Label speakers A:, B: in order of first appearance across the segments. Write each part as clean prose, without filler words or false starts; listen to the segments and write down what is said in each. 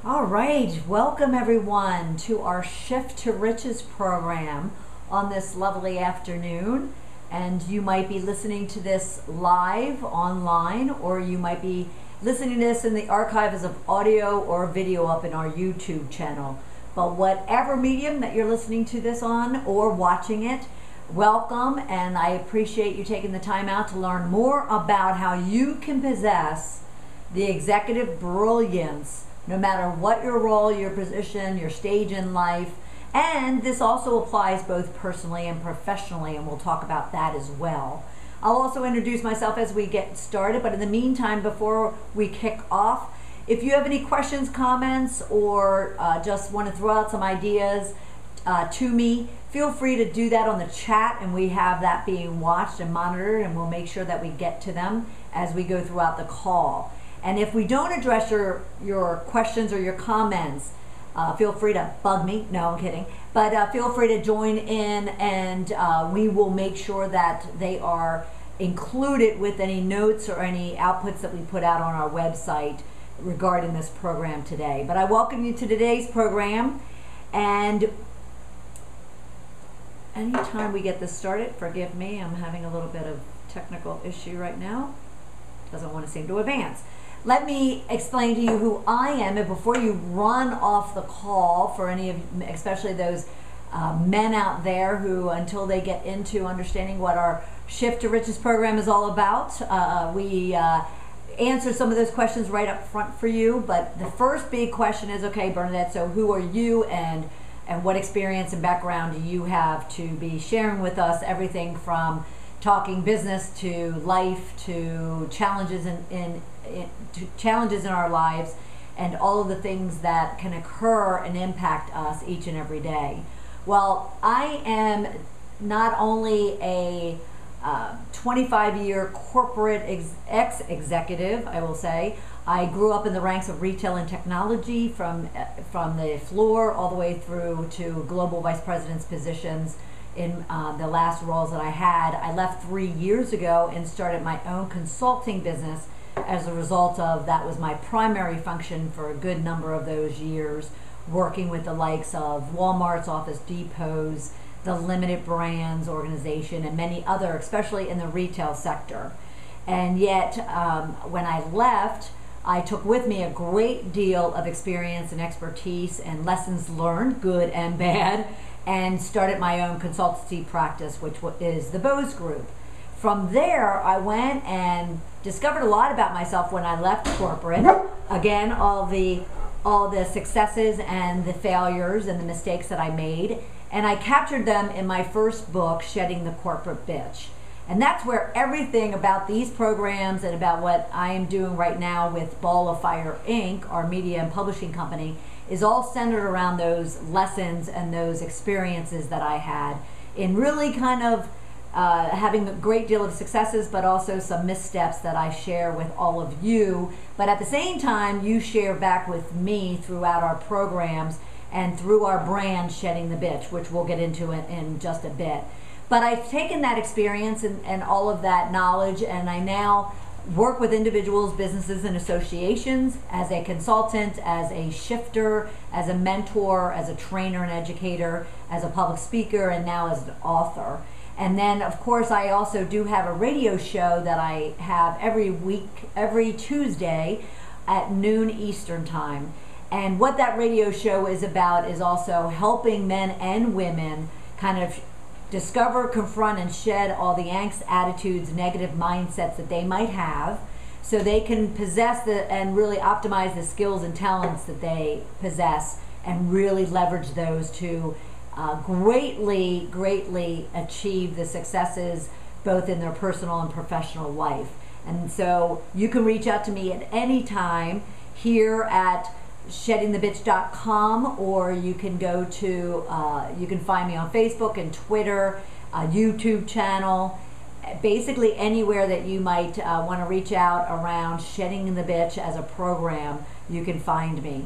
A: All right, welcome everyone to our Shift to Riches program on this lovely afternoon. And you might be listening to this live online, or you might be listening to this in the archives of audio or video up in our YouTube channel. But whatever medium that you're listening to this on or watching it, welcome, and I appreciate you taking the time out to learn more about how you can possess the executive brilliance no matter what your role, your position, your stage in life. And this also applies both personally and professionally, and we'll talk about that as well. I'll also introduce myself as we get started, but in the meantime, before we kick off, if you have any questions, comments, or just want to throw out some ideas to me, feel free to do that on the chat, and we have that being watched and monitored, and we'll make sure that we get to them as we go throughout the call. And if we don't address your questions or your comments, feel free to bug me. No, I'm kidding. But feel free to join in, and we will make sure that they are included with any notes or any outputs that we put out on our website regarding this program today. But I welcome you to today's program, and anytime we get this started, forgive me, I'm having a little bit of technical issue right now. Doesn't want to seem to advance. Let me explain to you who I am, and before you run off the call, for any of, especially those men out there who, until they get into understanding what our Shift to Riches program is all about, we answer some of those questions right up front for you. But the first big question is, okay, Bernadette, so who are you, and what experience and background do you have to be sharing with us? Everything from talking business to life to challenges challenges in our lives, and all of the things that can occur and impact us each and every day. Well, I am not only a 25-year corporate ex-executive, I will say. I grew up in the ranks of retail and technology, from the floor all the way through to global vice president's positions in the last roles that I had. I left 3 years ago and started my own consulting business as a result of that was my primary function for a good number of those years, working with the likes of Walmart's, Office Depot's, the Limited Brands organization, and many other, especially in the retail sector. And yet, when I left, I took with me a great deal of experience and expertise and lessons learned, good and bad, and started my own consultancy practice, which is the Bose Group. From there, I went and discovered a lot about myself when I left corporate. Again, all the successes and the failures and the mistakes that I made, and I captured them in my first book, Shedding the Corporate Bitch. And that's where everything about these programs and about what I am doing right now with Ball of Fire Inc., our media and publishing company, is all centered around those lessons and those experiences that I had in really kind of having a great deal of successes, but also some missteps that I share with all of you. But at the same time, you share back with me throughout our programs and through our brand, Shedding the Bitch, which we'll get into in just a bit. But I've taken that experience and all of that knowledge, and I now work with individuals, businesses, and associations as a consultant, as a shifter, as a mentor, as a trainer and educator, as a public speaker, and now as an author. And then, of course, I also do have a radio show that I have every week, every Tuesday at noon Eastern time. And what that radio show is about is also helping men and women kind of discover, confront, and shed all the angst, attitudes, negative mindsets that they might have, so they can possess and really optimize the skills and talents that they possess, and really leverage those to greatly achieve the successes both in their personal and professional life. And so you can reach out to me at any time here at sheddingthebitch.com, or you can go to, you can find me on Facebook and Twitter, YouTube channel, basically anywhere that you might want to reach out around Shedding the Bitch as a program, you can find me.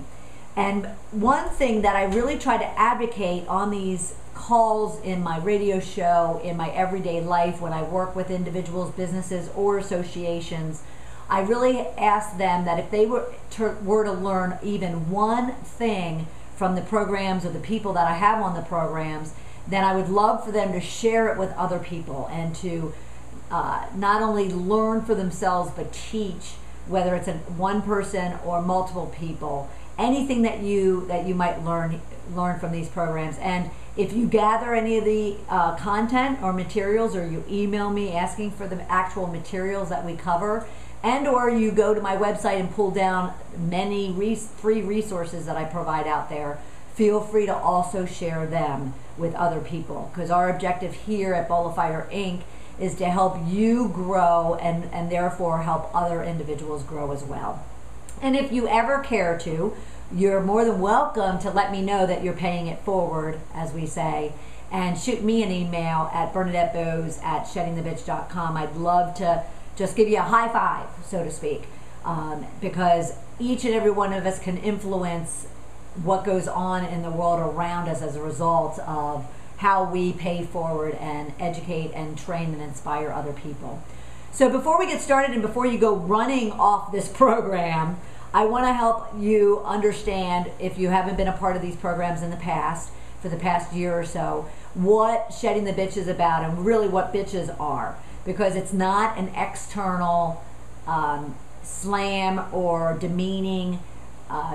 A: And one thing that I really try to advocate on these calls, in my radio show, in my everyday life, when I work with individuals, businesses, or associations, I really asked them that if they were to learn even one thing from the programs or the people that I have on the programs, then I would love for them to share it with other people and to not only learn for themselves but teach, whether it's one person or multiple people, anything that you might learn from these programs. And if you gather any of the content or materials, or you email me asking for the actual materials that we cover, and or you go to my website and pull down many free resources that I provide out there, feel free to also share them with other people, because our objective here at Bowl of Fire Inc. is to help you grow and therefore help other individuals grow as well. And if you ever care to, you're more than welcome to let me know that you're paying it forward, as we say, and shoot me an email at bernadettebose@sheddingthebitch.com. I'd love to just give you a high five, so to speak, because each and every one of us can influence what goes on in the world around us as a result of how we pay forward and educate and train and inspire other people. So before we get started and before you go running off this program, I want to help you understand, if you haven't been a part of these programs in the past, for the past year or so, what Shedding the Bitch is about and really what bitches are. Because it's not an external slam or demeaning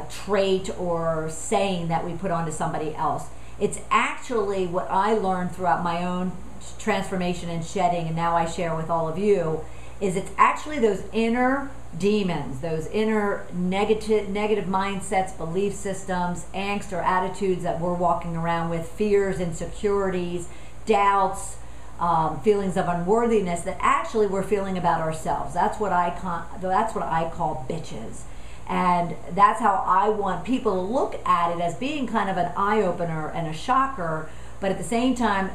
A: trait or saying that we put onto somebody else. It's actually what I learned throughout my own transformation and shedding, and now I share with all of you, is it's actually those inner demons, those inner negative mindsets, belief systems, angst or attitudes that we're walking around with, fears, insecurities, doubts, feelings of unworthiness that actually we're feeling about ourselves. That's what I call bitches. And that's how I want people to look at it, as being kind of an eye-opener and a shocker, but at the same time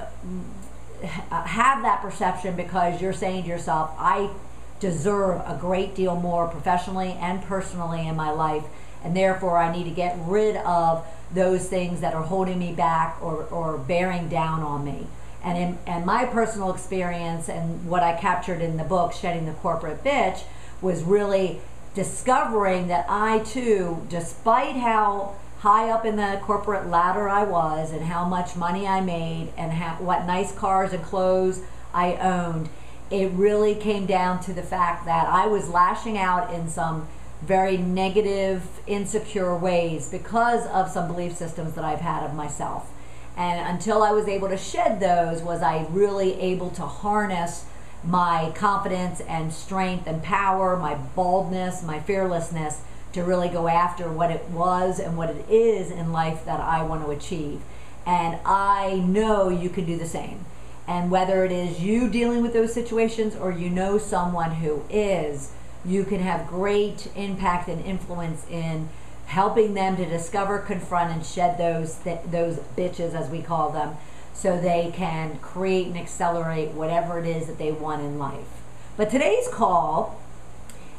A: have that perception, because you're saying to yourself, I deserve a great deal more professionally and personally in my life, and therefore I need to get rid of those things that are holding me back or bearing down on me. And in my personal experience, and what I captured in the book, Shedding the Corporate Bitch, was really discovering that I too, despite how high up in the corporate ladder I was and how much money I made and what nice cars and clothes I owned, it really came down to the fact that I was lashing out in some very negative, insecure ways because of some belief systems that I've had of myself. And until I was able to shed those, was I really able to harness my confidence and strength and power, my boldness, my fearlessness, to really go after what it was and what it is in life that I want to achieve. And I know you can do the same. And whether it is you dealing with those situations or you know someone who is, you can have great impact and influence in helping them to discover, confront, and shed those bitches, as we call them, so they can create and accelerate whatever it is that they want in life. But today's call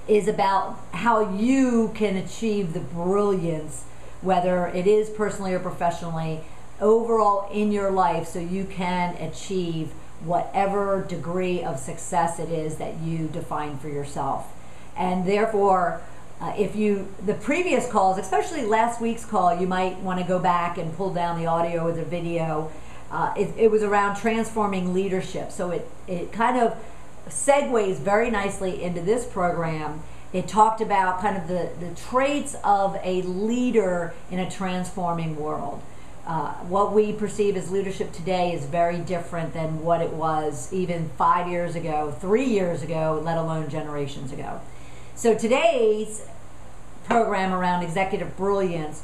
A: is about how you can achieve the brilliance, whether it is personally or professionally, overall in your life, so you can achieve whatever degree of success it is that you define for yourself. And therefore, the previous calls, especially last week's call, you might want to go back and pull down the audio or the video. It was around transforming leadership. So it kind of segues very nicely into this program. It talked about kind of the traits of a leader in a transforming world. What we perceive as leadership today is very different than what it was even 5 years ago, 3 years ago, let alone generations ago. So today's program around Executive Brilliance,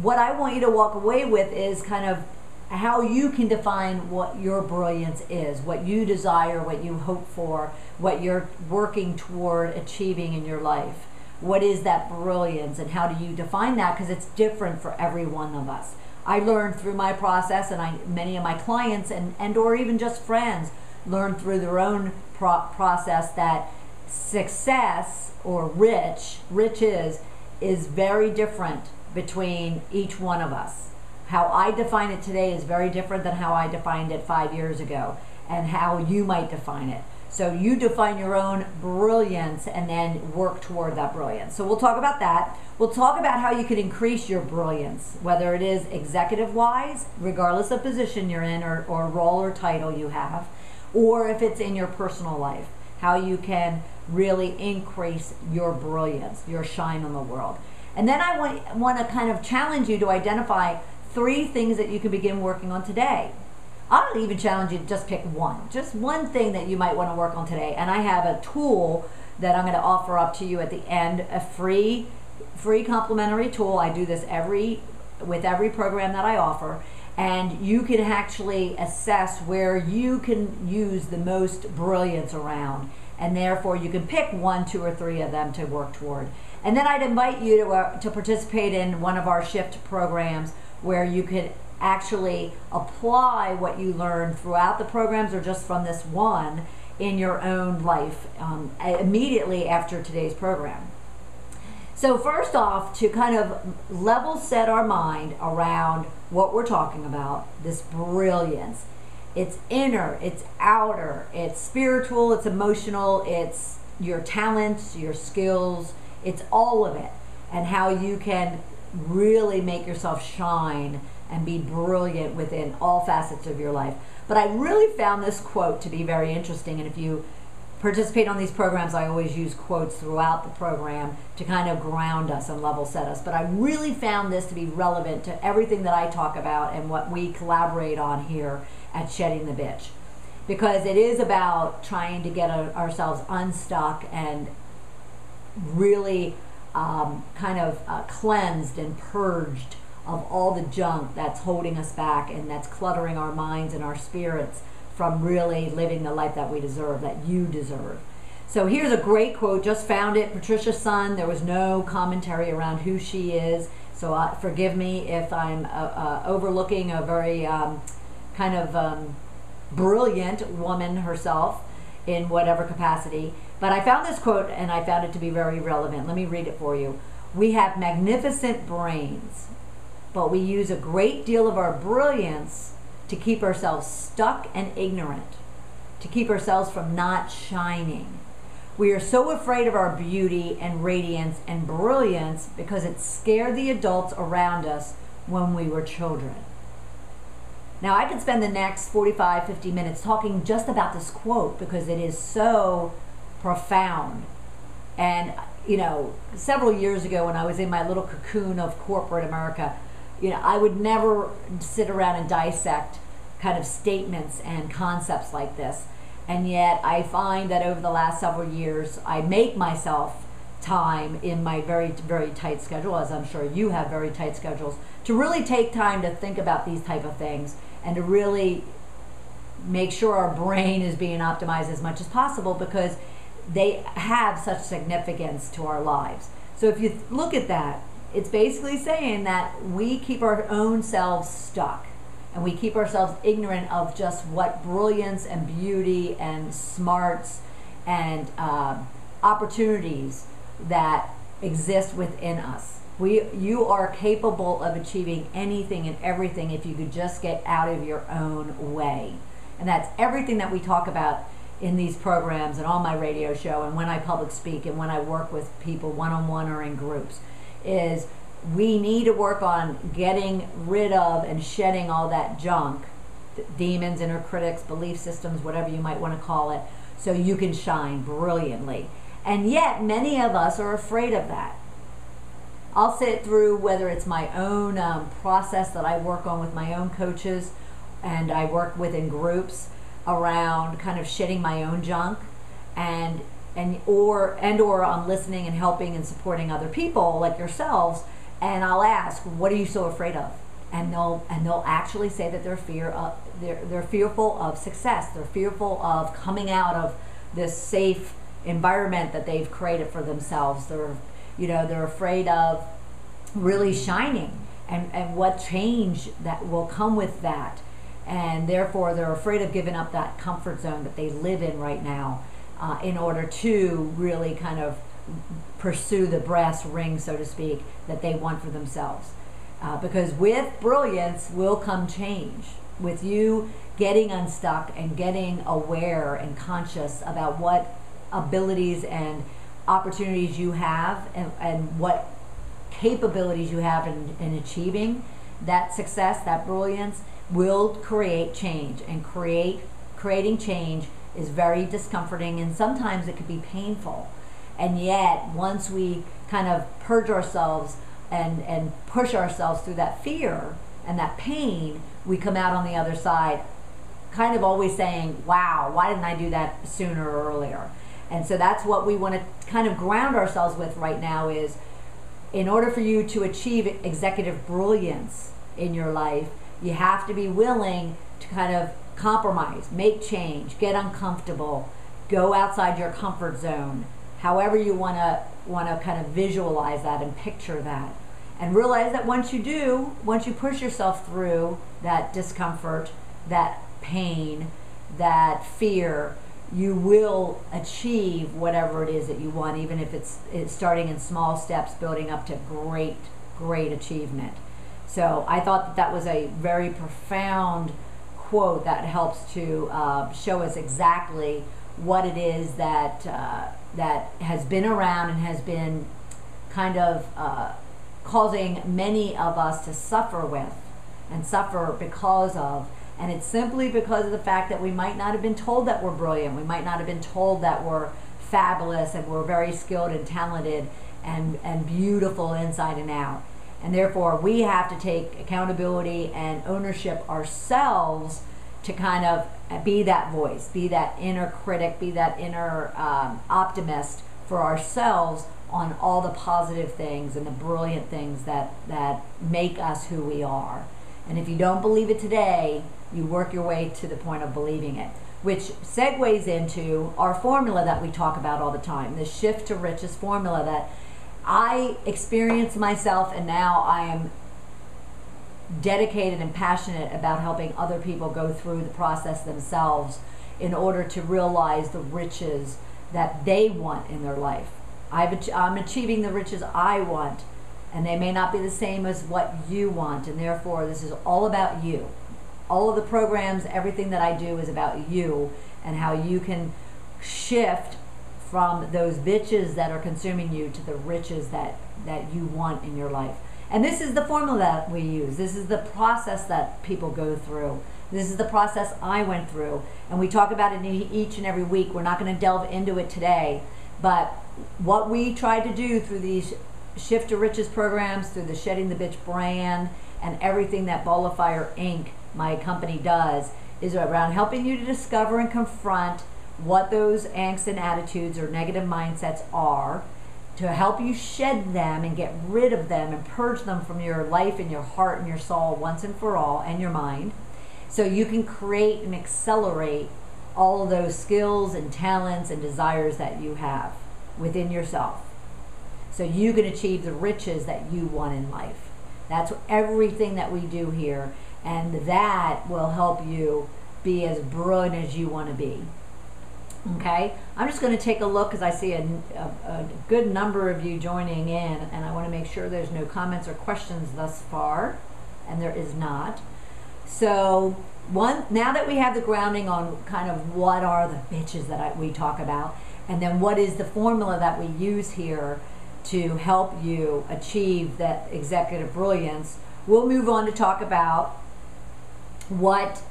A: what I want you to walk away with is kind of how you can define what your brilliance is, what you desire, what you hope for, what you're working toward achieving in your life. What is that brilliance, and how do you define that? Because it's different for every one of us. I learned through my process, and many of my clients and or even just friends learned through their own process, that success or riches is very different between each one of us. How I define it today is very different than how I defined it 5 years ago, and how you might define it. So you define your own brilliance and then work toward that brilliance. So we'll talk about that. We'll talk about how you can increase your brilliance, whether it is executive-wise, regardless of position you're in or role or title you have, or if it's in your personal life, how you can really increase your brilliance, your shine on the world. And then I want to kind of challenge you to identify 3 things that you can begin working on today. I'll even challenge you to just pick one thing that you might want to work on today. And I have a tool that I'm going to offer up to you at the end, a free complimentary tool. I do this with every program that I offer. And you can actually assess where you can use the most brilliance around. And therefore you can pick 1, 2, or 3 of them to work toward. And then I'd invite you to participate in one of our shift programs where you could actually apply what you learned throughout the programs or just from this one in your own life immediately after today's program. So first off, to kind of level set our mind around what we're talking about, this brilliance. It's inner, it's outer, it's spiritual, it's emotional, it's your talents, your skills, it's all of it, and how you can really make yourself shine and be brilliant within all facets of your life. But I really found this quote to be very interesting, and if you participate on these programs, I always use quotes throughout the program to kind of ground us and level set us. But I really found this to be relevant to everything that I talk about and what we collaborate on here at Shedding the Bitch. Because it is about trying to get ourselves unstuck and really cleansed and purged of all the junk that's holding us back and that's cluttering our minds and our spirits from really living the life that we deserve, that you deserve. So here's a great quote, just found it, Patricia Sun. There was no commentary around who she is, so forgive me if I'm overlooking a very brilliant woman herself in whatever capacity. But I found this quote and I found it to be very relevant. Let me read it for you. We have magnificent brains, but we use a great deal of our brilliance to keep ourselves stuck and ignorant, to keep ourselves from not shining. We are so afraid of our beauty and radiance and brilliance because it scared the adults around us when we were children. Now I could spend the next 45, 50 minutes talking just about this quote because it is so profound. And several years ago when I was in my little cocoon of corporate America, I would never sit around and dissect kind of statements and concepts like this. And yet I find that over the last several years, I make myself time in my very, very tight schedule, as I'm sure you have very tight schedules, to really take time to think about these type of things and to really make sure our brain is being optimized as much as possible because they have such significance to our lives. So if you look at that, it's basically saying that we keep our own selves stuck and we keep ourselves ignorant of just what brilliance and beauty and smarts and opportunities that exist within us. You are capable of achieving anything and everything if you could just get out of your own way. And that's everything that we talk about in these programs and on my radio show and when I public speak and when I work with people one-on-one or in groups, is we need to work on getting rid of and shedding all that junk, demons, inner critics, belief systems, whatever you might want to call it, so you can shine brilliantly. And yet many of us are afraid of that. I'll sit through, whether it's my own process that I work on with my own coaches and I work with in groups around kind of shedding my own junk or I'm listening and helping and supporting other people like yourselves, and I'll ask, what are you so afraid of? And they'll actually say that they're fearful of success. They're fearful of coming out of this safe environment that they've created for themselves. They're afraid of really shining and what change that will come with that. And therefore they're afraid of giving up that comfort zone that they live in right now in order to really kind of pursue the brass ring, so to speak, that they want for themselves. Because with brilliance will come change. with you getting unstuck and getting aware and conscious about what abilities and opportunities you have, and what capabilities you have in achieving that success, that brilliance, will create change. And creating change is very discomforting, and sometimes it could be painful. And yet, once we kind of purge ourselves and push ourselves through that fear and that pain, we come out on the other side kind of always saying, wow, why didn't I do that sooner or earlier? And so that's what we want to kind of ground ourselves with right now is, in order for you to achieve executive brilliance in your life, you have to be willing to kind of compromise, make change, get uncomfortable, go outside your comfort zone, however you want to kind of visualize that and picture that. And realize that once you push yourself through that discomfort, that pain, that fear, you will achieve whatever it is that you want, even if it's starting in small steps, building up to great achievement. So I thought that was a very profound quote that helps to show us exactly what it is that has been around and has been kind of causing many of us to suffer with and suffer because of. And it's simply because of the fact that we might not have been told that we're brilliant. We might not have been told that we're fabulous and we're very skilled and talented and beautiful inside and out. And therefore, we have to take accountability and ownership ourselves to kind of be that voice, be that inner critic, be that inner optimist for ourselves on all the positive things and the brilliant things that make us who we are. And if you don't believe it today, you work your way to the point of believing it, which segues into our formula that we talk about all the time, the shift to riches formula that I experienced myself, and now I am dedicated and passionate about helping other people go through the process themselves in order to realize the riches that they want in their life. I'm achieving the riches I want, and they may not be the same as what you want, and therefore this is all about you. All of the programs, everything that I do is about you and how you can shift from those bitches that are consuming you to the riches that you want in your life. And this is the formula that we use. This is the process that people go through. This is the process I went through. And we talk about it each and every week. We're not going to delve into it today. But what we try to do through these Shift to Riches programs, through the Shedding the Bitch brand, and everything that Bolifier Inc., my company, does, is around helping you to discover and confront what those angst and attitudes or negative mindsets are, to help you shed them and get rid of them and purge them from your life and your heart and your soul once and for all, and your mind, so you can create and accelerate all of those skills and talents and desires that you have within yourself, so you can achieve the riches that you want in life. That's everything that we do here, and that will help you be as brilliant as you want to be. Okay, I'm just going to take a look because I see a good number of you joining in, and I want to make sure there's no comments or questions thus far, and there is not. So now that we have the grounding on kind of what are the bitches that we talk about, and then what is the formula that we use here to help you achieve that executive brilliance, we'll move on to talk about what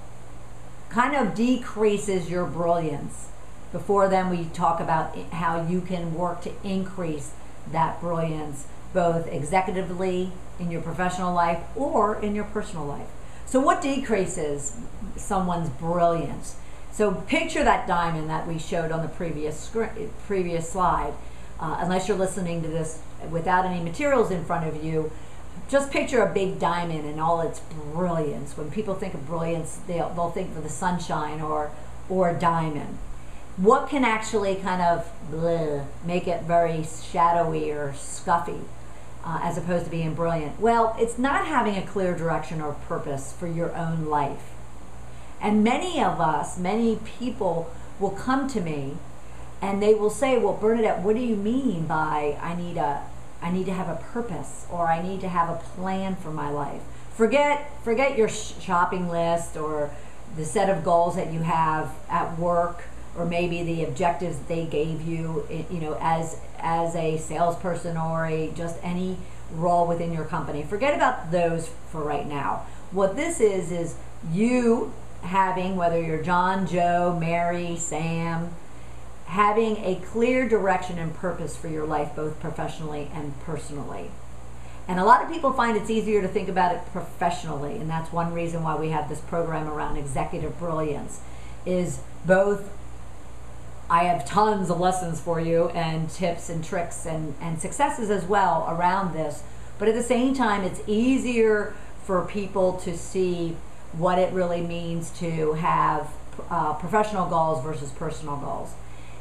A: kind of decreases your brilliance. Before then, we talk about how you can work to increase that brilliance, both executively in your professional life or in your personal life. So what decreases someone's brilliance? So picture that diamond that we showed on the previous slide. Unless you're listening to this without any materials in front of you, just picture a big diamond and all its brilliance. When people think of brilliance, they'll think of the sunshine or a diamond. What can actually kind of make it very shadowy or scuffy as opposed to being brilliant? Well, it's not having a clear direction or purpose for your own life. And many of us, many people will come to me and they will say, well, Bernadette, what do you mean by I need to have a purpose, or I need to have a plan for my life? forget your shopping list or the set of goals that you have at work, or maybe the objectives that they gave you, as a salesperson or just any role within your company. Forget about those for right now. What this is you having, whether you're John, Joe, Mary, Sam, having a clear direction and purpose for your life, both professionally and personally. And a lot of people find it's easier to think about it professionally, and that's one reason why we have this program around Executive Brilliance, is both I have tons of lessons for you and tips and tricks and successes as well around this, but at the same time it's easier for people to see what it really means to have professional goals versus personal goals.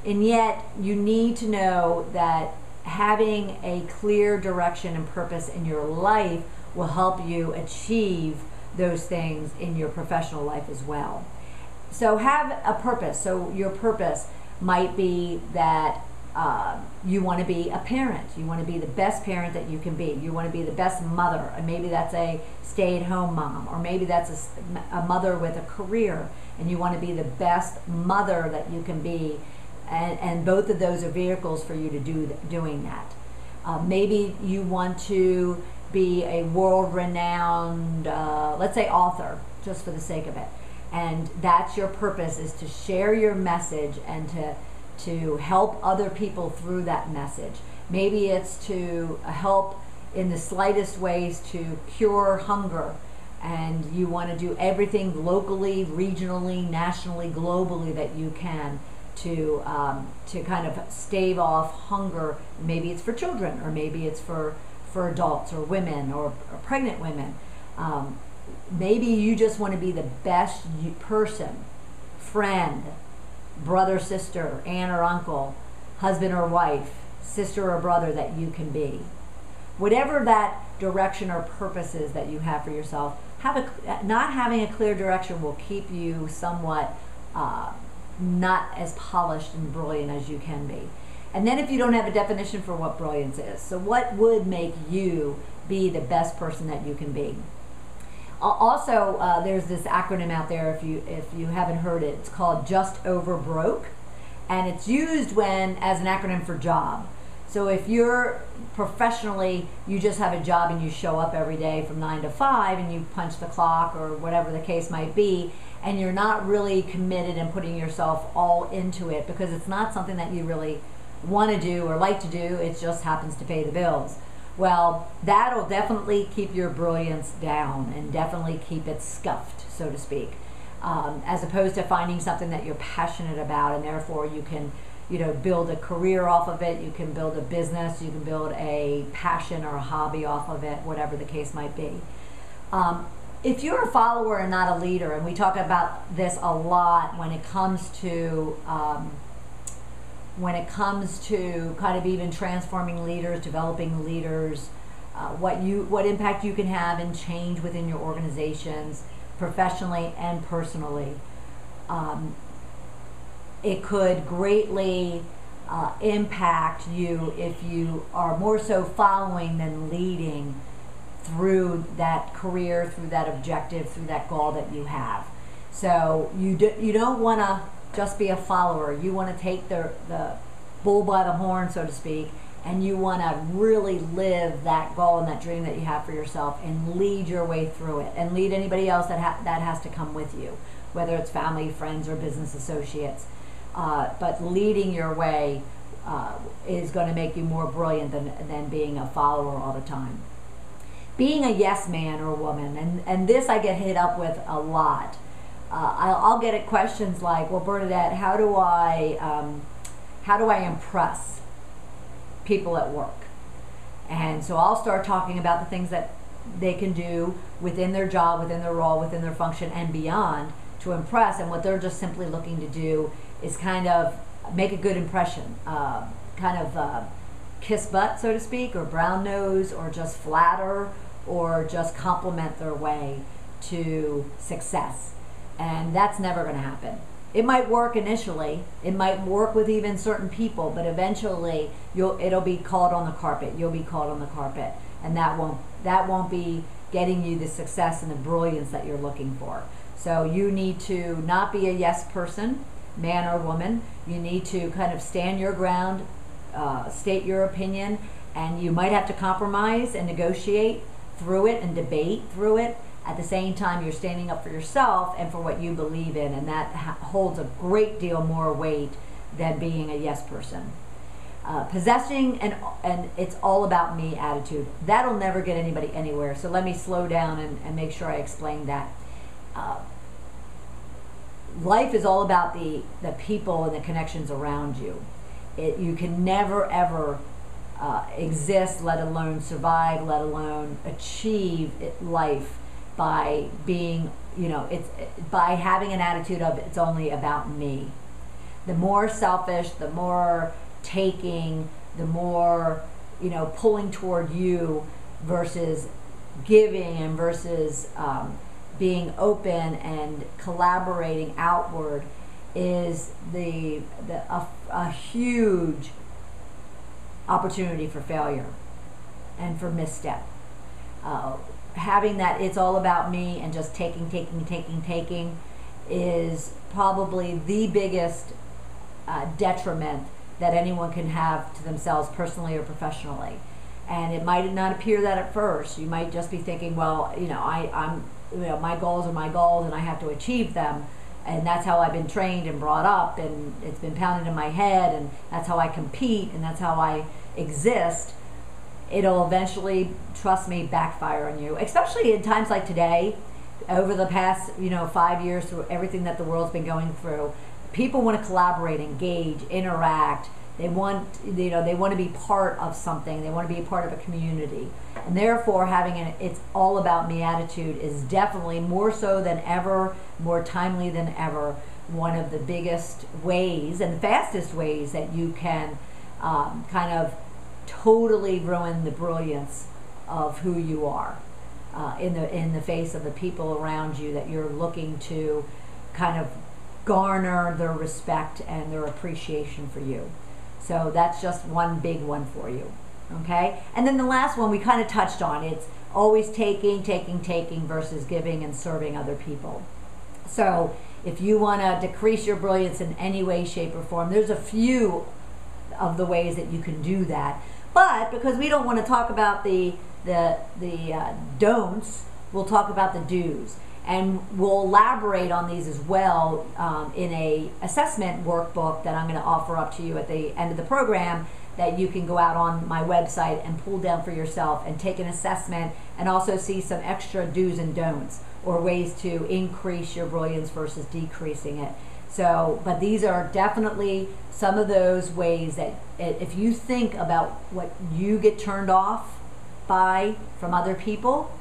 A: And yet you need to know that having a clear direction and purpose in your life will help you achieve those things in your professional life as well. So have a purpose. So your purpose might be that you want to be a parent. You want to be the best parent that you can be. You want to be the best mother. And maybe that's a stay-at-home mom, or maybe that's a mother with a career, and you want to be the best mother that you can be. And both of those are vehicles for you to doing that. Maybe you want to be a world-renowned, let's say, author, just for the sake of it. And that's your purpose, is to share your message and to help other people through that message. Maybe it's to help in the slightest ways to cure hunger, and you want to do everything locally, regionally, nationally, globally that you can to kind of stave off hunger. Maybe it's for children, or maybe it's for adults or women or pregnant women. Maybe you just want to be the best person, friend, brother, sister, aunt or uncle, husband or wife, sister or brother that you can be. Whatever that direction or purpose is that you have for yourself, not having a clear direction will keep you somewhat not as polished and brilliant as you can be. And then if you don't have a definition for what brilliance is, so what would make you be the best person that you can be? Also, there's this acronym out there, if you haven't heard it, it's called Just Over Broke, and it's used as an acronym for job. So if you're professionally, you just have a job and you show up every day from 9 to 5 and you punch the clock or whatever the case might be, and you're not really committed and putting yourself all into it because it's not something that you really want to do or like to do, it just happens to pay the bills. Well, that'll definitely keep your brilliance down and definitely keep it scuffed, so to speak, as opposed to finding something that you're passionate about, and therefore you can build a career off of it, you can build a business, you can build a passion or a hobby off of it, whatever the case might be. If you're a follower and not a leader, and we talk about this a lot when it comes to kind of even transforming leaders, developing leaders, what impact you can have and change within your organizations, professionally and personally. It could greatly impact you if you are more so following than leading through that career, through that objective, through that goal that you have. So you don't want to just be a follower. You want to take the bull by the horn, so to speak, and you want to really live that goal and that dream that you have for yourself and lead your way through it and lead anybody else that has to come with you, whether it's family, friends, or business associates. But leading your way is going to make you more brilliant than being a follower all the time. Being a yes man or woman, and this I get hit up with a lot. I'll get at questions like, well, Bernadette, how do I impress people at work? And so I'll start talking about the things that they can do within their job, within their role, within their function, and beyond to impress. And what they're just simply looking to do is kind of make a good impression, kiss butt, so to speak, or brown nose, or just flatter, or just compliment their way to success. And that's never going to happen. It might work initially, it might work with even certain people, but eventually it'll be called on the carpet. You'll be called on the carpet, and that won't be getting you the success and the brilliance that you're looking for. So you need to not be a yes person, man or woman. You need to kind of stand your ground, state your opinion, and you might have to compromise and negotiate through it and debate through it. At the same time, you're standing up for yourself and for what you believe in, and that holds a great deal more weight than being a yes person. Possessing and it's all about me attitude, that'll never get anybody anywhere. So let me slow down and make sure I explain that. Life is all about the people and the connections around you. You can never ever exist, let alone survive, let alone achieve life by being, by having an attitude of it's only about me. The more selfish, the more taking, the more, pulling toward you versus giving and versus being open and collaborating outward is a huge opportunity for failure and for misstep. Having that it's all about me and just taking is probably the biggest detriment that anyone can have to themselves personally or professionally. And it might not appear that at first. You might just be thinking, well, my goals are my goals and I have to achieve them. And that's how I've been trained and brought up, and it's been pounded in my head, and that's how I compete, and that's how I exist. It'll eventually, trust me, backfire on you, especially in times like today. Over the past 5 years, through everything that the world's been going through, people want to collaborate, engage, interact. They want to be part of something. They want to be a part of a community. And therefore, having an it's all about me attitude is definitely more so than ever, more timely than ever, one of the biggest ways and the fastest ways that you can kind of totally ruin the brilliance of who you are in the face of the people around you that you're looking to kind of garner their respect and their appreciation for you. So that's just one big one for you, okay? And then the last one we kind of touched on. It's always taking versus giving and serving other people. So if you want to decrease your brilliance in any way, shape, or form, there's a few of the ways that you can do that. But because we don't want to talk about the don'ts, we'll talk about the do's. And we'll elaborate on these as well in a assessment workbook that I'm going to offer up to you at the end of the program, that you can go out on my website and pull down for yourself and take an assessment and also see some extra do's and don'ts or ways to increase your brilliance versus decreasing it. So, but these are definitely some of those ways that if you think about what you get turned off by from other people,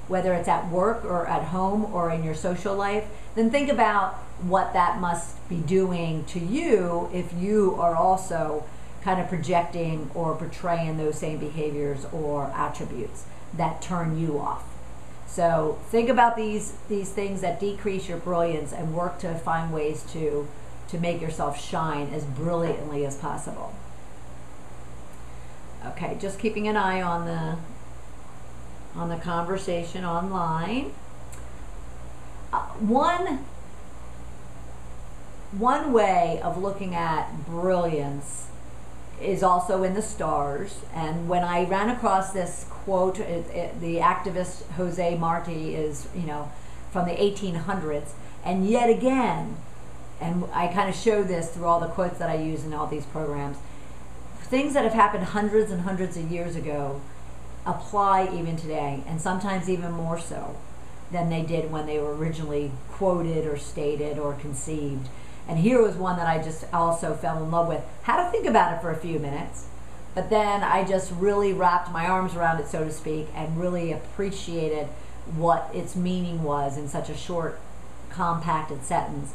A: whether it's at work or at home or in your social life, then think about what that must be doing to you if you are also kind of projecting or portraying those same behaviors or attributes that turn you off. So think about these things that decrease your brilliance and work to find ways to make yourself shine as brilliantly as possible. Okay, just keeping an eye on the conversation online. One way of looking at brilliance is also in the stars. And when I ran across this quote, the activist Jose Marti is, from the 1800s. And yet again, and I kind of show this through all the quotes that I use in all these programs, things that have happened hundreds and hundreds of years ago apply even today, and sometimes even more so than they did when they were originally quoted or stated or conceived. And here was one that I just also fell in love with. Had to think about it for a few minutes, but then I just really wrapped my arms around it, so to speak, and really appreciated what its meaning was in such a short, compacted sentence.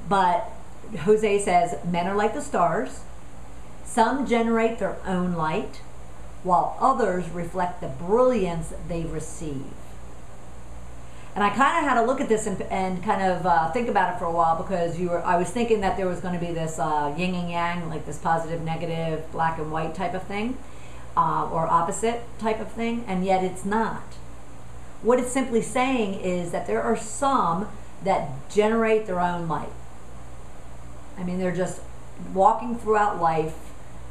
A: But Jose says, men are like the stars. Some generate their own light, while others reflect the brilliance they receive. And I kind of had to look at this and kind of think about it for a while, because I was thinking that there was going to be this yin and yang, like this positive, negative, black and white type of thing, or opposite type of thing, and yet it's not. what it's simply saying is that there are some that generate their own light. I mean, they're just walking throughout life,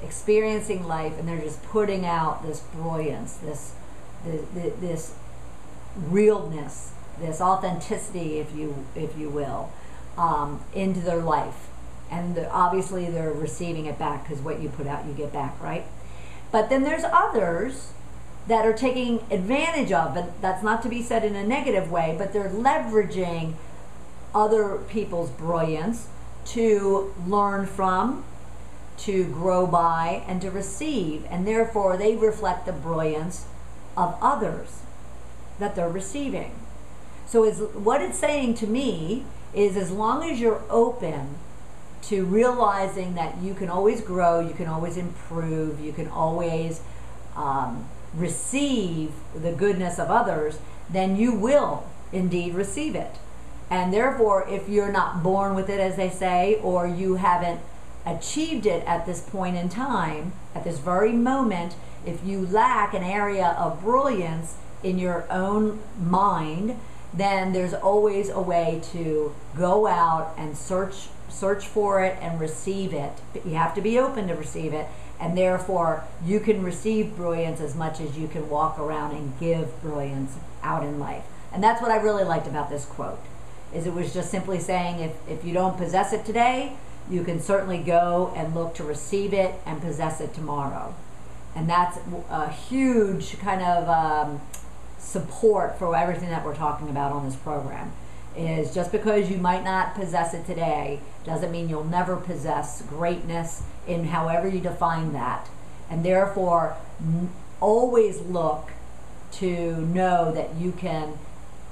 A: experiencing life, and they're just putting out this brilliance, this realness, this authenticity, if you will, into their life. And obviously they're receiving it back, because what you put out, you get back, right? But then there's others that are taking advantage of, but that's not to be said in a negative way, but they're leveraging other people's brilliance to learn from, to grow by, and to receive. And therefore they reflect the brilliance of others that they're receiving. So what it's saying to me is, as long as you're open to realizing that you can always grow, you can always improve, you can always receive the goodness of others, then you will indeed receive it. And therefore, if you're not born with it, as they say, or you haven't achieved it at this point in time, at this very moment, if you lack an area of brilliance in your own mind, then there's always a way to go out and search for it and receive it. But you have to be open to receive it, and therefore you can receive brilliance as much as you can walk around and give brilliance out in life. And that's what I really liked about this quote, is it was just simply saying, if you don't possess it today, you can certainly go and look to receive it and possess it tomorrow. And that's a huge kind of support for everything that we're talking about on this program. Is just because you might not possess it today doesn't mean you'll never possess greatness in however you define that. And therefore, always look to know that you can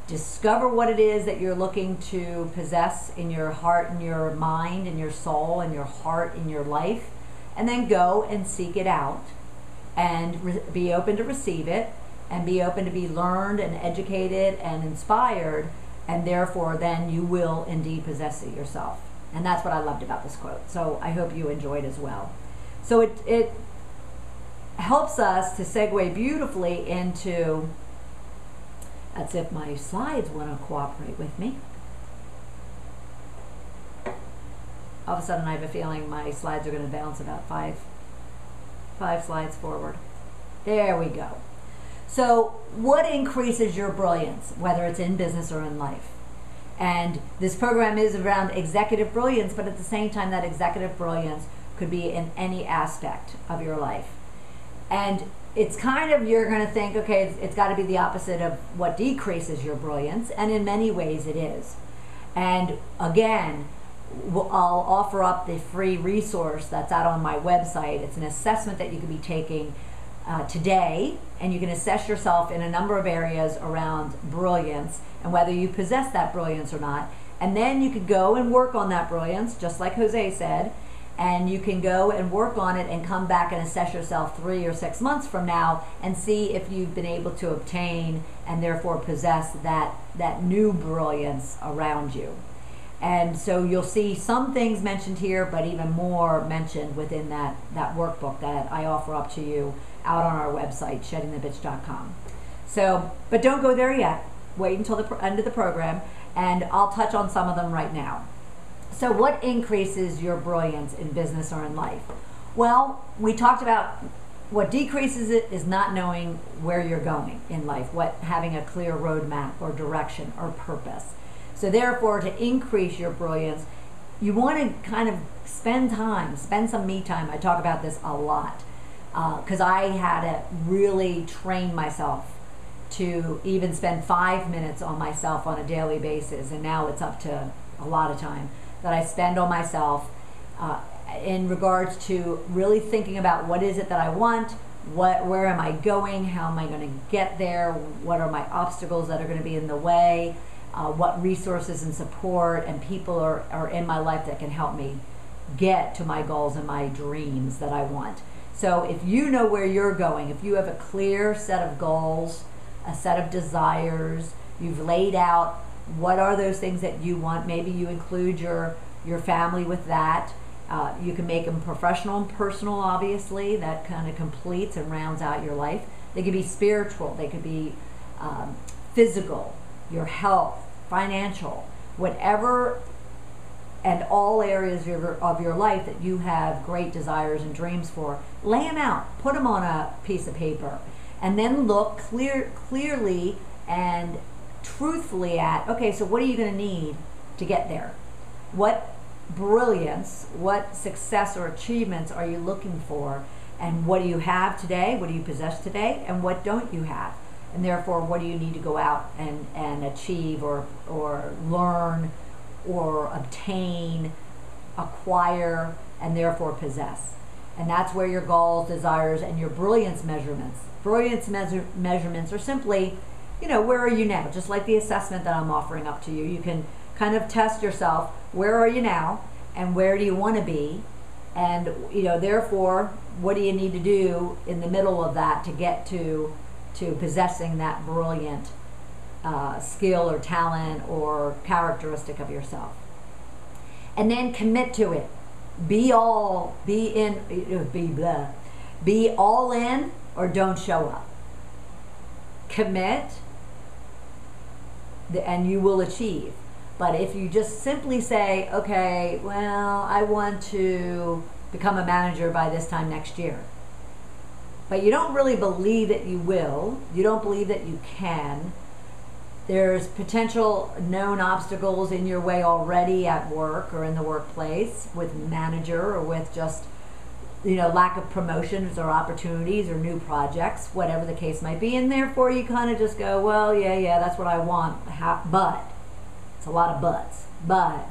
A: discover what it is that you're looking to possess in your heart and your mind and your soul and your heart in your life, and then go and seek it out and be open to receive it, and be open to be learned and educated and inspired, and therefore then you will indeed possess it yourself. And that's what I loved about this quote. So I hope you enjoyed as well. So it helps us to segue beautifully into, that's if my slides want to cooperate with me. All of a sudden I have a feeling my slides are going to bounce about five slides forward. There we go. So what increases your brilliance, whether it's in business or in life? And this program is around executive brilliance, but at the same time, that executive brilliance could be in any aspect of your life. And it's kind of, you're going to think, okay, it's got to be the opposite of what decreases your brilliance, and in many ways it is. And again, I'll offer up the free resource that's out on my website. It's an assessment that you could be taking today, and you can assess yourself in a number of areas around brilliance and whether you possess that brilliance or not. And then you could go and work on that brilliance, just like Jose said, and you can go and work on it and come back and assess yourself 3 or 6 months from now and see if you've been able to obtain and therefore possess that new brilliance around you. And so you'll see some things mentioned here, but even more mentioned within that workbook that I offer up to you out on our website, sheddingthebitch.com. So, but don't go there yet. Wait until the end of the program, and I'll touch on some of them right now. So what increases your brilliance in business or in life? Well, we talked about what decreases it is not knowing where you're going in life, having a clear roadmap or direction or purpose. So therefore, to increase your brilliance, you want to kind of spend some me time. I talk about this a lot because I had to really train myself to even spend 5 minutes on myself on a daily basis, and now it's up to a lot of time that I spend on myself in regards to really thinking about what is it that I want, where am I going, how am I going to get there, what are my obstacles that are going to be in the way, what resources and support and people are in my life that can help me get to my goals and my dreams that I want. So if you know where you're going, if you have a clear set of goals, a set of desires, you've laid out what are those things that you want, maybe you include your family with that. You can make them professional and personal, obviously. That kind of completes and rounds out your life. They could be spiritual. They could be physical, your health, financial, whatever, and all areas of your life that you have great desires and dreams for, lay them out, put them on a piece of paper, and then look clearly and truthfully at, okay, so what are you going to need to get there? What brilliance, what success or achievements are you looking for? And what do you have today? What do you possess today? And what don't you have? And therefore, what do you need to go out and achieve or learn or obtain, acquire, and therefore possess? And that's where your goals, desires, and your brilliance measurements. Brilliance measurements are simply, where are you now? Just like the assessment that I'm offering up to you. You can kind of test yourself. Where are you now? And where do you want to be? And, therefore, what do you need to do in the middle of that to get to possessing that brilliant skill or talent or characteristic of yourself? And then commit to it. Be all in or don't show up. Commit, and you will achieve. But if you just simply say, okay, well, I want to become a manager by this time next year, but you don't really believe that you will, you don't believe that you can, there's potential known obstacles in your way already at work or in the workplace with manager or with just, lack of promotions or opportunities or new projects, whatever the case might be. And therefore you kind of just go, well, yeah, that's what I want. But it's a lot of buts. But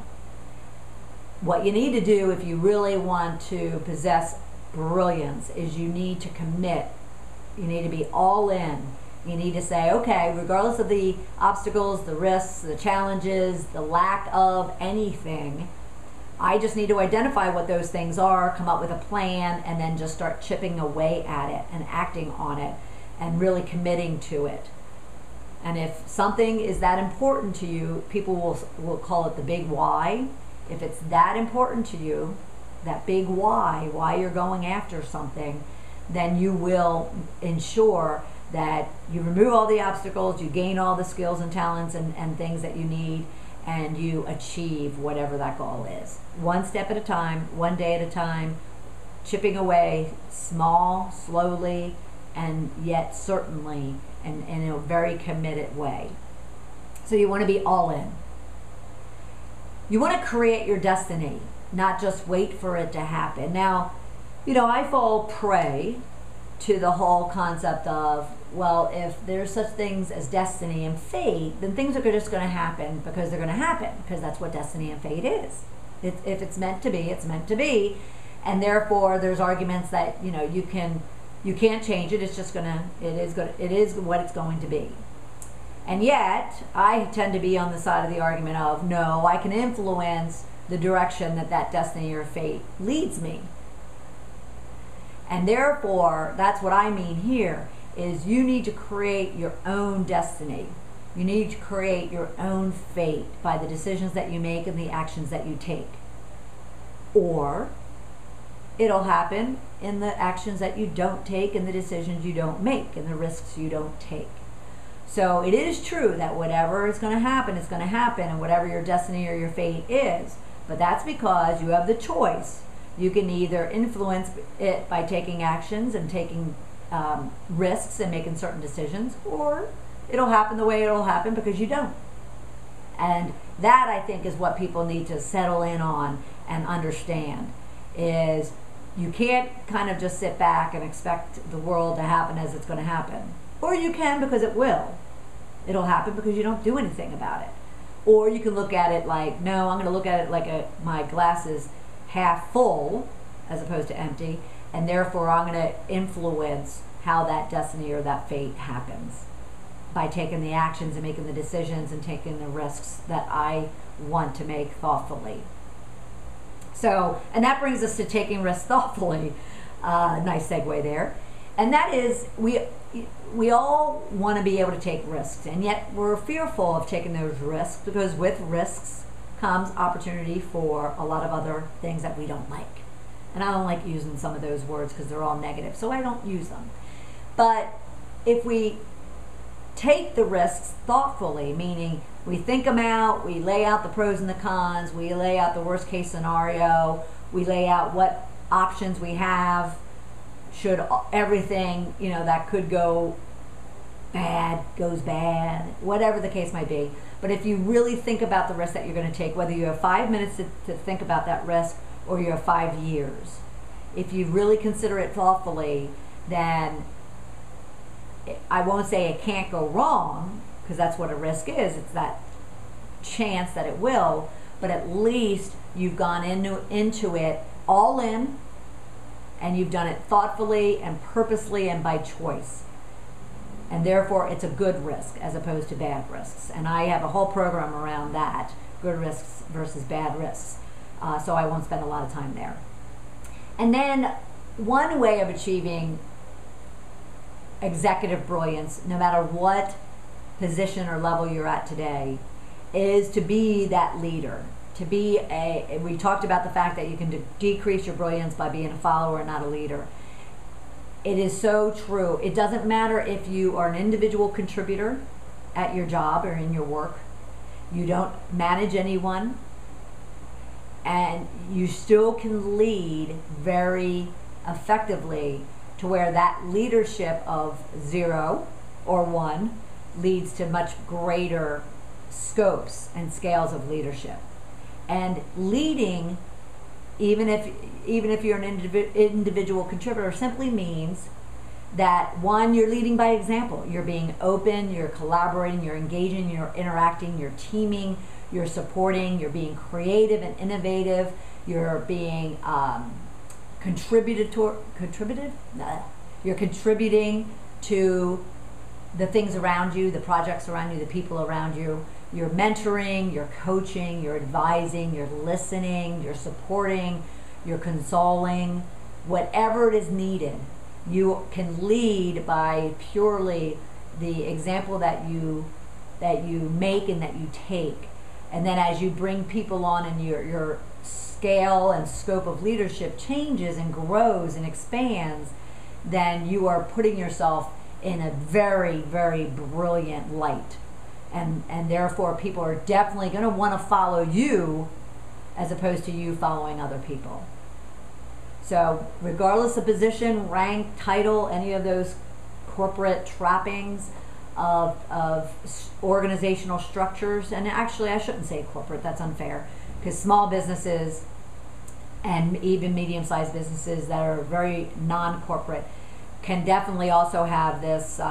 A: what you need to do if you really want to possess brilliance is you need to commit. You need to be all in. You need to say, okay, regardless of the obstacles, the risks, the challenges, the lack of anything, I just need to identify what those things are, come up with a plan, and then just start chipping away at it and acting on it and really committing to it. And if something is that important to you, people will call it the big why. If it's that important to you, that big why you're going after something, then you will ensure that you remove all the obstacles, you gain all the skills and talents and things that you need, and you achieve whatever that goal is. One step at a time, one day at a time, chipping away, small, slowly, and yet certainly, and in a very committed way. So you want to be all in. You want to create your destiny, not just wait for it to happen. Now, I fall prey to the whole concept of, well, if there's such things as destiny and fate, then things are just going to happen because they're going to happen, because that's what destiny and fate is. If it's meant to be, it's meant to be, and therefore there's arguments that you can't change it. It's just it is what it's going to be. And yet I tend to be on the side of the argument of, no, I can influence the direction that destiny or fate leads me. And therefore, that's what I mean here, is you need to create your own destiny. You need to create your own fate by the decisions that you make and the actions that you take. Or it'll happen in the actions that you don't take and the decisions you don't make and the risks you don't take. So it is true that whatever is going to happen is going to happen, and whatever your destiny or your fate is. But that's because you have the choice. You can either influence it by taking actions and taking risks and making certain decisions, or it'll happen the way it'll happen because you don't. And that, I think, is what people need to settle in on and understand, is you can't kind of just sit back and expect the world to happen as it's going to happen. Or you can, because it will. It'll happen because you don't do anything about it. Or you can look at it like, no, I'm going to look at it like my glass is half full as opposed to empty, and therefore I'm going to influence how that destiny or that fate happens by taking the actions and making the decisions and taking the risks that I want to make thoughtfully. So, and that brings us to taking risks thoughtfully. Nice segue there. And that is, we all want to be able to take risks, and yet we're fearful of taking those risks, because with risks comes opportunity for a lot of other things that we don't like. And I don't like using some of those words because they're all negative, so I don't use them. But if we take the risks thoughtfully, meaning we think them out, we lay out the pros and the cons, we lay out the worst case scenario, we lay out what options we have should everything, that could go bad goes bad, whatever the case might be. But if you really think about the risk that you're going to take, whether you have 5 minutes to think about that risk or you have 5 years, if you really consider it thoughtfully, then I won't say it can't go wrong, because that's what a risk is. It's that chance that it will, but at least you've gone into it all in, and you've done it thoughtfully and purposely and by choice. And therefore, it's a good risk as opposed to bad risks. And I have a whole program around that, good risks versus bad risks. So I won't spend a lot of time there. And then one way of achieving executive brilliance, no matter what position or level you're at today, is to be that leader. We talked about the fact that you can decrease your brilliance by being a follower and not a leader. It is so true. It doesn't matter if you are an individual contributor at your job or in your work. You don't manage anyone, and you still can lead very effectively to where that leadership of 0 or 1 leads to much greater scopes and scales of leadership. And leading, even if you're an individual contributor, simply means that, one, you're leading by example. You're being open, you're collaborating, you're engaging, you're interacting, you're teaming, you're supporting, you're being creative and innovative, you're being you're contributing to the things around you, the projects around you, the people around you. You're mentoring, you're coaching, you're advising, you're listening, you're supporting, you're consoling, whatever it is needed. You can lead by purely the example that you make and that you take. And then as you bring people on and your scale and scope of leadership changes and grows and expands, then you are putting yourself in a very, very brilliant light. And therefore people are definitely going to want to follow you as opposed to you following other people. So regardless of position, rank, title, any of those corporate trappings of organizational structures, and actually I shouldn't say corporate, that's unfair, because small businesses and even medium-sized businesses that are very non-corporate can definitely also have this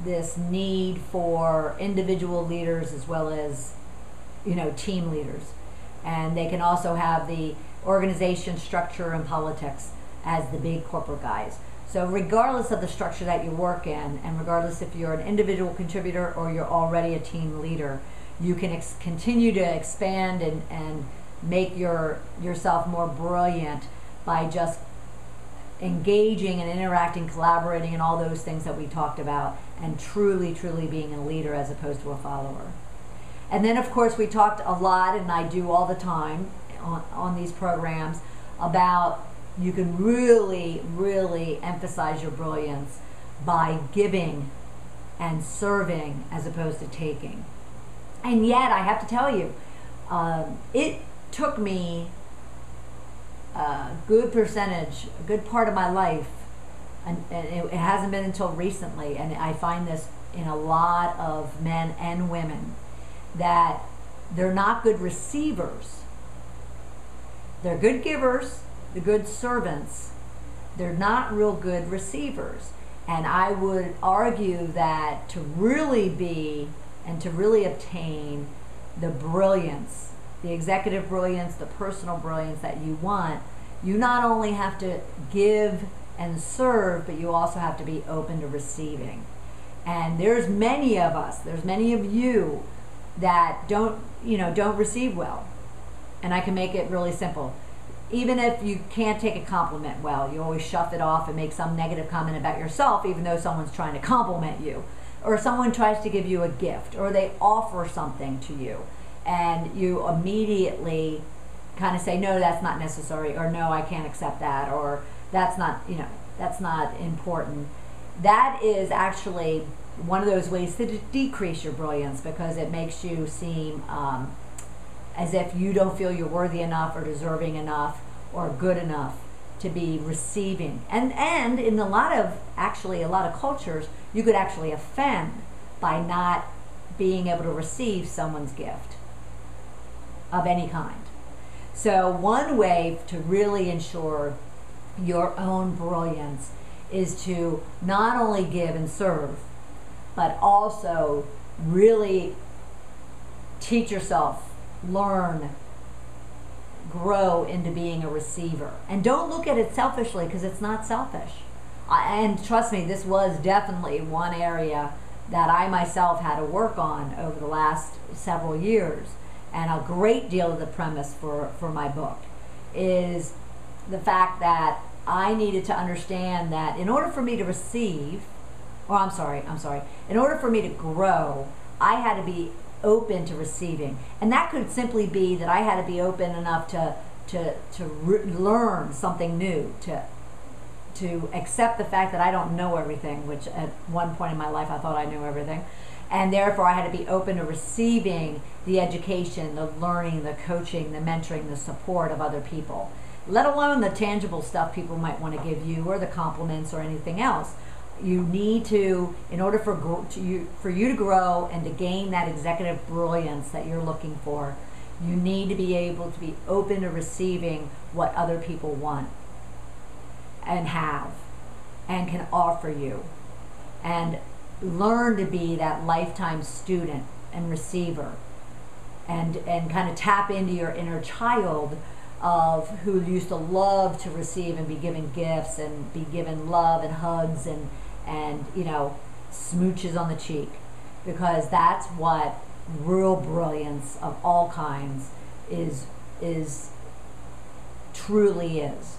A: this need for individual leaders as well as team leaders, and they can also have the organization structure and politics as the big corporate guys. So regardless of the structure that you work in, and regardless if you're an individual contributor or you're already a team leader, you can continue to expand and make yourself more brilliant by just engaging and interacting, collaborating, and all those things that we talked about, and truly, truly being a leader as opposed to a follower. And then, of course, we talked a lot, and I do all the time on these programs, about you can really, really emphasize your brilliance by giving and serving as opposed to taking. And yet, I have to tell you, it took me a good percentage, a good part of my life, and it hasn't been until recently, and I find this in a lot of men and women, that they're not good receivers. They're good givers, they're good servants, they're not real good receivers. And I would argue that to really be and to really obtain the brilliance, the executive brilliance, the personal brilliance that you want, you not only have to give and serve, but you also have to be open to receiving. And there's many of us, there's many of you that don't receive well. And I can make it really simple. Even if you can't take a compliment well, you always shove it off and make some negative comment about yourself, even though someone's trying to compliment you. Or someone tries to give you a gift, or they offer something to you, and you immediately kind of say, no, that's not necessary, or no, I can't accept that, or that's not important. That is actually one of those ways to decrease your brilliance, because it makes you seem as if you don't feel you're worthy enough or deserving enough or good enough to be receiving. And in a lot of cultures, you could actually offend by not being able to receive someone's gift of any kind. So one way to really ensure your own brilliance is to not only give and serve, but also really teach yourself, learn, grow into being a receiver. And don't look at it selfishly, because it's not selfish. And trust me, this was definitely one area that I myself had to work on over the last several years. And a great deal of the premise for my book is the fact that I needed to understand that in order for me to receive, in order for me to grow, I had to be open to receiving. And that could simply be that I had to be open enough to learn something new, to accept the fact that I don't know everything, which at one point in my life I thought I knew everything. And therefore I had to be open to receiving the education, the learning, the coaching, the mentoring, the support of other people, let alone the tangible stuff people might want to give you or the compliments or anything else. You need to, in order for you to grow and to gain that executive brilliance that you're looking for, you need to be able to be open to receiving what other people want and have and can offer you, and learn to be that lifetime student and receiver, and kind of tap into your inner child of who used to love to receive and be given gifts and be given love and hugs and smooches on the cheek, because that's what real brilliance of all kinds truly is.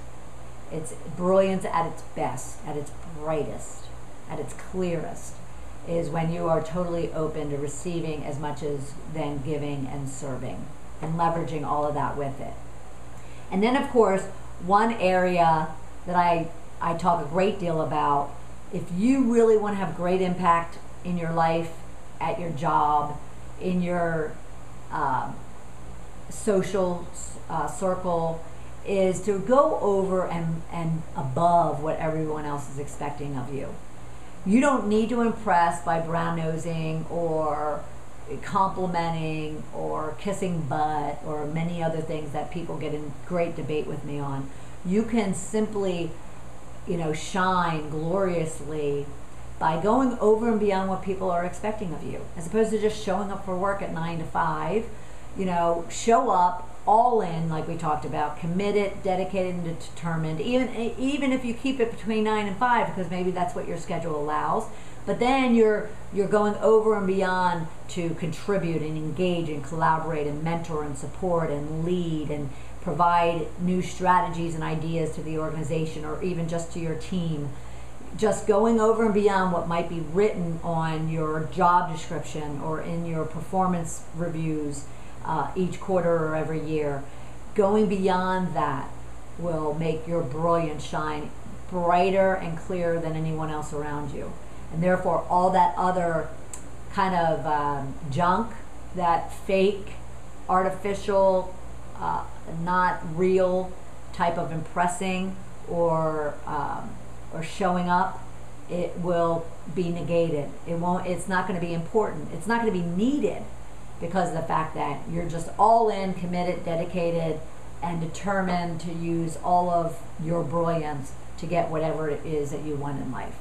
A: It's brilliance at its best, at its brightest, at its clearest, is when you are totally open to receiving as much as then giving and serving and leveraging all of that with it. And then, of course, one area that I talk a great deal about, if you really want to have great impact in your life, at your job, in your social circle, is to go over and above what everyone else is expecting of you. You don't need to impress by brown-nosing or complimenting or kissing butt or many other things that people get in great debate with me on. You can simply, shine gloriously by going over and beyond what people are expecting of you, as opposed to just showing up for work at 9 to 5. Show up all in, like we talked about, committed, dedicated, and determined, even if you keep it between 9 and 5, because maybe that's what your schedule allows. But then you're going over and beyond to contribute and engage and collaborate and mentor and support and lead and provide new strategies and ideas to the organization, or even just to your team. Just going over and beyond what might be written on your job description or in your performance reviews each quarter or every year. Going beyond that will make your brilliance shine brighter and clearer than anyone else around you. And therefore, all that other kind of junk, that fake, artificial, not real type of impressing or showing up, it will be negated. It's not going to be important. It's not going to be needed, because of the fact that you're just all in, committed, dedicated, and determined to use all of your brilliance to get whatever it is that you want in life.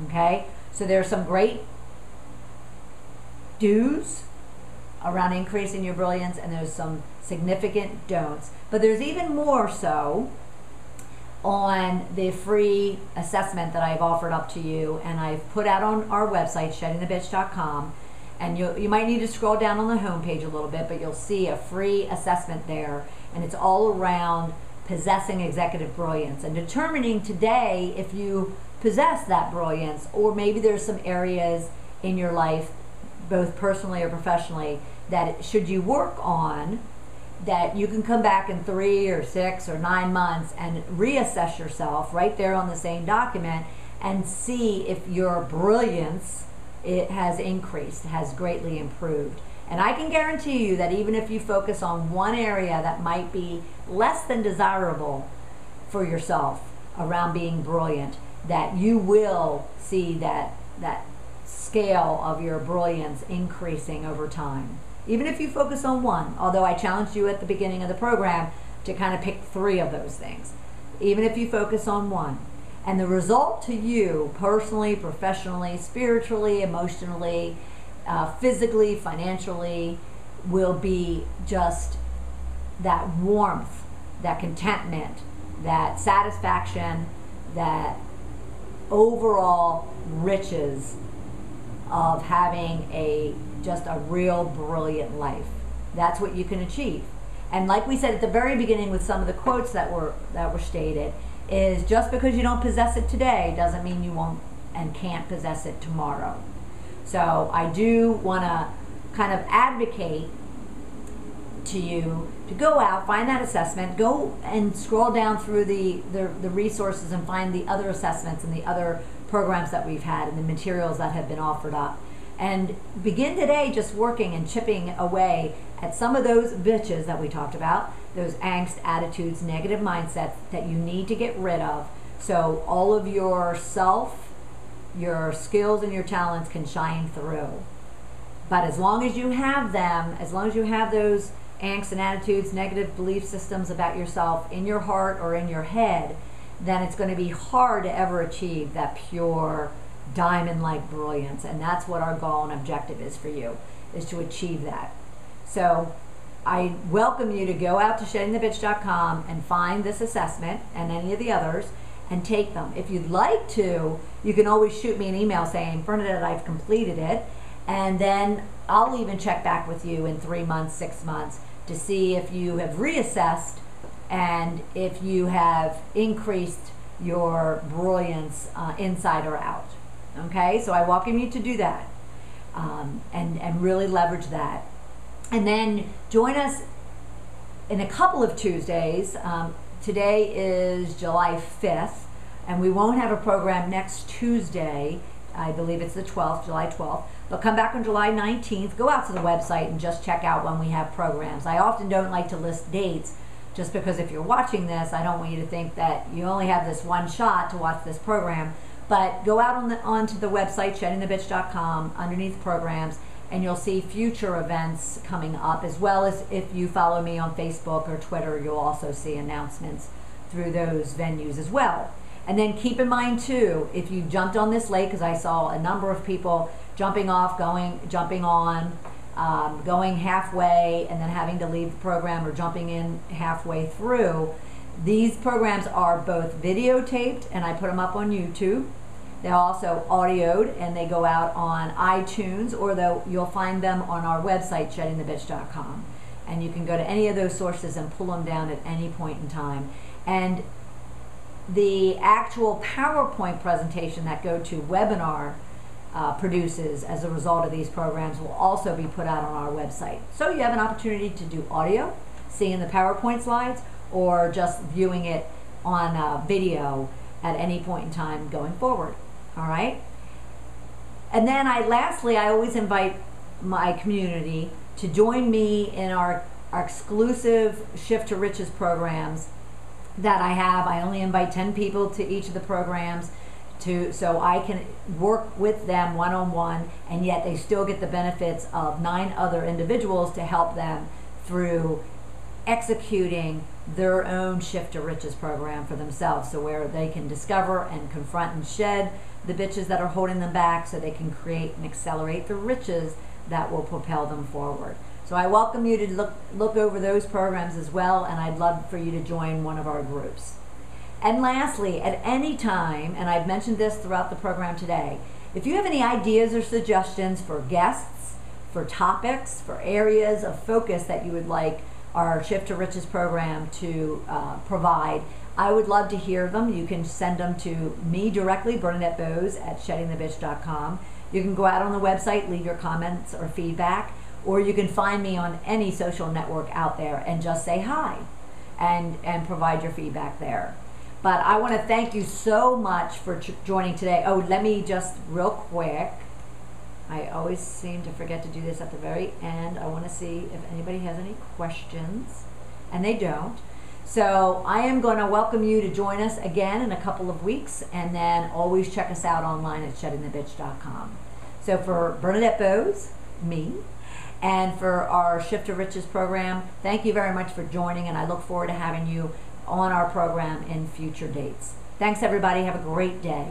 A: Okay? So there's some great do's around increasing your brilliance, and there's some significant don'ts. But there's even more so on the free assessment that I've offered up to you, and I've put out on our website, sheddingthebitch.com. And you might need to scroll down on the homepage a little bit, but you'll see a free assessment there, and it's all around possessing executive brilliance and determining today if you possess that brilliance, or maybe there's some areas in your life, both personally or professionally, that should you work on, that you can come back in 3 or 6 or 9 months and reassess yourself right there on the same document and see if your brilliance it has increased, has greatly improved. And I can guarantee you that even if you focus on one area that might be less than desirable for yourself around being brilliant, that you will see that scale of your brilliance increasing over time. Even if you focus on one, although I challenged you at the beginning of the program to kind of pick 3 of those things. Even if you focus on one. And the result to you, personally, professionally, spiritually, emotionally, physically, financially, will be just that warmth, that contentment, that satisfaction, that overall riches of having just a real brilliant life. That's what you can achieve. And like we said at the very beginning with some of the quotes that were stated, is just because you don't possess it today doesn't mean you won't and can't possess it tomorrow. So I do want to kind of advocate to you to go out, find that assessment, go and scroll down through the resources and find the other assessments and the other programs that we've had and the materials that have been offered up. And begin today just working and chipping away at some of those bitches that we talked about, those angst, attitudes, negative mindsets that you need to get rid of so all of your your skills and your talents can shine through. But as long as you have them, as long as you have those angst and attitudes, negative belief systems about yourself in your heart or in your head, then it's going to be hard to ever achieve that pure diamond-like brilliance. And that's what our goal and objective is for you, is to achieve that. So I welcome you to go out to sheddingthebitch.com and find this assessment and any of the others and take them. If you'd like to, you can always shoot me an email saying, Bernadette, I've completed it. And then I'll even check back with you in 3 months, 6 months to see if you have reassessed and if you have increased your brilliance inside or out. Okay, so I welcome you to do that and really leverage that. And then join us in a couple of Tuesdays. Today is July 5th, and we won't have a program next Tuesday. I believe it's the 12th, July 12th. But come back on July 19th. Go out to the website and just check out when we have programs. I often don't like to list dates just because if you're watching this, I don't want you to think that you only have this one shot to watch this program. But go out onto the website, sheddingthebitch.com, underneath programs, and you'll see future events coming up, as well as if you follow me on Facebook or Twitter, you'll also see announcements through those venues as well. And then keep in mind too, if you jumped on this late, because I saw a number of people jumping off, jumping on, going halfway and then having to leave the program, or jumping in halfway through. These programs are both videotaped, and I put them up on YouTube. They're also audioed, and they go out on iTunes, or you'll find them on our website, sheddingthebitch.com. And you can go to any of those sources and pull them down at any point in time. And the actual PowerPoint presentation that GoToWebinar produces as a result of these programs will also be put out on our website. So you have an opportunity to do audio, seeing the PowerPoint slides, or just viewing it on video at any point in time going forward. All right? And then lastly, I always invite my community to join me in our exclusive Shift to Riches programs that I have. I only invite 10 people to each of the programs so I can work with them one-on-one, and yet they still get the benefits of 9 other individuals to help them through executing their own Shift to Riches program for themselves, so where they can discover and confront and shed the bitches that are holding them back, so they can create and accelerate the riches that will propel them forward. So I welcome you to look over those programs as well, and I'd love for you to join one of our groups. And lastly, at any time, and I've mentioned this throughout the program today, if you have any ideas or suggestions for guests, for topics, for areas of focus that you would like our Shift to Riches program to provide, I would love to hear them. You can send them to me directly, Bernadette Bose at sheddingthebitch.com. You can go out on the website, leave your comments or feedback, or you can find me on any social network out there and just say hi and provide your feedback there. But I want to thank you so much for joining today. Oh, let me just real quick I always seem to forget to do this at the very end. I want to see if anybody has any questions, and they don't. So I am going to welcome you to join us again in a couple of weeks, and then always check us out online at sheddingthebitch.com. So for Bernadette Bose, me, and for our Shift to Riches program, thank you very much for joining, and I look forward to having you on our program in future dates. Thanks, everybody. Have a great day.